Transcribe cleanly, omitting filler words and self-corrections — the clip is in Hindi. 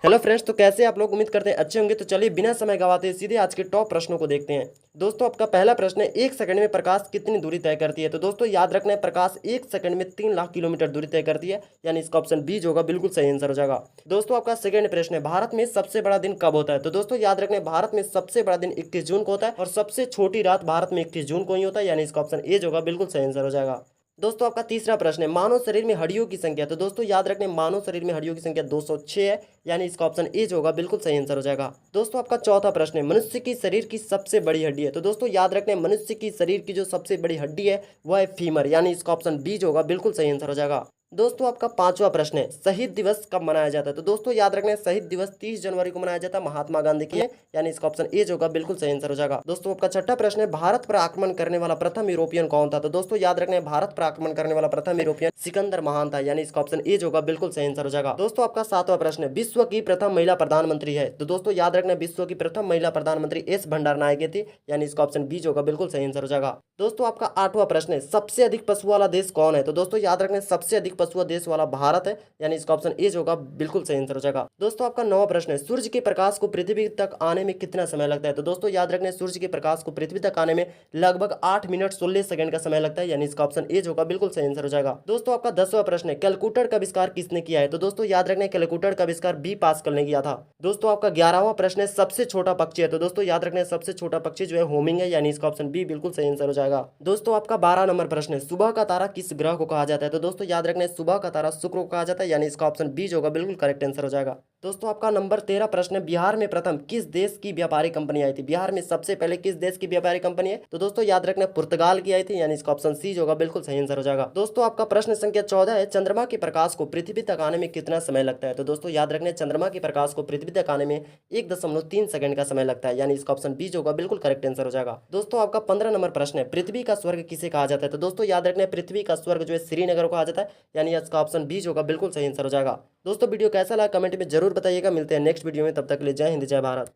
हेलो फ्रेंड्स, तो कैसे आप लोग? उम्मीद करते हैं अच्छे होंगे। तो चलिए बिना समय गवाते सीधे आज के टॉप प्रश्नों को देखते हैं। दोस्तों, आपका पहला प्रश्न है, एक सेकंड में प्रकाश कितनी दूरी तय करती है? तो दोस्तों याद रखना है, प्रकाश एक सेकंड में 3 लाख किलोमीटर दूरी तय करती है, यानी इसका ऑप्शन बी जो होगा बिल्कुल सही आंसर हो जाएगा। दोस्तों, आपका सेकंड प्रश्न है, भारत में सबसे बड़ा दिन कब होता है? तो दोस्तों याद रखना है, भारत में सबसे बड़ा दिन 21 जून को होता है और सबसे छोटी रात भारत में 21 जून को ही होता है, यानी इसका ऑप्शन ए जो होगा बिल्कुल सही आंसर हो जाएगा। दोस्तों, आपका तीसरा प्रश्न है, मानव शरीर में हड्डियों की संख्या। तो दोस्तों याद रखने, मानव शरीर में हड्डियों की संख्या 206 है, यानी इसका ऑप्शन ए जो होगा बिल्कुल सही आंसर हो जाएगा। दोस्तों, आपका चौथा प्रश्न है, मनुष्य की शरीर की सबसे बड़ी हड्डी है। तो दोस्तों याद रखने, मनुष्य की शरीर की जो सबसे बड़ी हड्डी है वह है फीमर, यानी इसका ऑप्शन बी जो होगा बिल्कुल सही आंसर हो जाएगा। दोस्तों, आपका पांचवा प्रश्न है, शहीद दिवस कब मनाया जाता है? तो दोस्तों याद रखना है, शहीद दिवस 30 जनवरी को मनाया जाता है, महात्मा गांधी की है, यानी इसका ऑप्शन ए जो होगा बिल्कुल सही आंसर हो जाएगा। दोस्तों, आपका छठा प्रश्न है, भारत पर आक्रमण करने वाला प्रथम यूरोपियन कौन था? तो दोस्तों याद रखना है, भारत पर आक्रमण करने वाला प्रथम यूरोपियन सिकंदर महान था, यानी इसका ऑप्शन ए जो होगा बिल्कुल सही आंसर हो जाएगा। दोस्तों, आपका सातवां प्रश्न है, विश्व की प्रथम महिला प्रधानमंत्री है? तो दोस्तों याद रखना है, विश्व की प्रथम महिला प्रधानमंत्री एस भंडारनायके थी, यानी इसका ऑप्शन बी जो होगा बिल्कुल सही आंसर हो जाएगा। दोस्तों, आपका आठवां प्रश्न है, सबसे अधिक पशु वाला देश कौन है? तो दोस्तों याद रखना है, सबसे अधिक पशु देश वाला भारत है, यानी इसका ऑप्शन ए जो होगा बिल्कुल सही आंसर हो जाएगा। दोस्तों, आपका नौवां प्रश्न है, सूर्य के प्रकाश को पृथ्वी तक आने में कितना समय लगता है? तो दोस्तों याद रखना है, सूर्य के प्रकाश को पृथ्वी तक आने में लगभग 8 मिनट 16 सेकंड का समय लगता है, यानी इसका ऑप्शन ए जो होगा बिल्कुल सही आंसर हो जाएगा। दोस्तों, आपका 10वां प्रश्न है, कैलकुलेटर का आविष्कार किसने किया है? तो दोस्तों याद रखना है, कैलकुलेटर का आविष्कार बी पास्कल ने किया था। दोस्तों, आपका 11वां प्रश्न है, सबसे छोटा पक्षी है? तो दोस्तों याद रखना है, सबसे छोटा पक्षी जो है होमिंग है, यानी इसका ऑप्शन बी बिल्कुल सही आंसर हो जाएगा। दोस्तों, आपका 12 नंबर प्रश्न है, सुबह का तारा किस ग्रह को कहा जाता है? तो दोस्तों याद रखना है, सुबह का तारा शुक्र को कहा जाता है, यानी इसका ऑप्शन बी जो होगा बिल्कुल करेक्ट आंसर हो जाएगा। दोस्तों, आपका नंबर 13 प्रश्न है, बिहार में प्रथम किस देश की व्यापारी कंपनी आई थी? बिहार में सबसे पहले किस देश की व्यापारी कंपनी है? तो दोस्तों याद रखना, पुर्तगाल की आई थी, यानी इसका ऑप्शन सी जो होगा बिल्कुल सही आंसर हो जाएगा। दोस्तों, आपका प्रश्न संख्या 14 है, चंद्रमा के प्रकाश को पृथ्वी तक आने में कितना समय लगता है? तो दोस्तों याद रखना, चंद्रमा के प्रकाश को पृथ्वी तक आने में 1.3 सेकंड का समय लगता है, यानी इसका ऑप्शन बी जो होगा बिल्कुल करेक्ट आंसर हो जाएगा। दोस्तों, आपका 15 नंबर प्रश्न है, पृथ्वी का स्वर्ग किसे कहा जाता है? तो दोस्तों याद रखना, पृथ्वी का स्वर्ग जो है श्रीनगर को कहा जाता है, यानी इसका ऑप्शन बी जो होगा बिल्कुल सही आंसर हो जाएगा। दोस्तों, वीडियो कैसा लगा कमेंट में जरूर बताइएगा। मिलते हैं नेक्स्ट वीडियो में, तब तक के लिए जय हिंद जय भारत।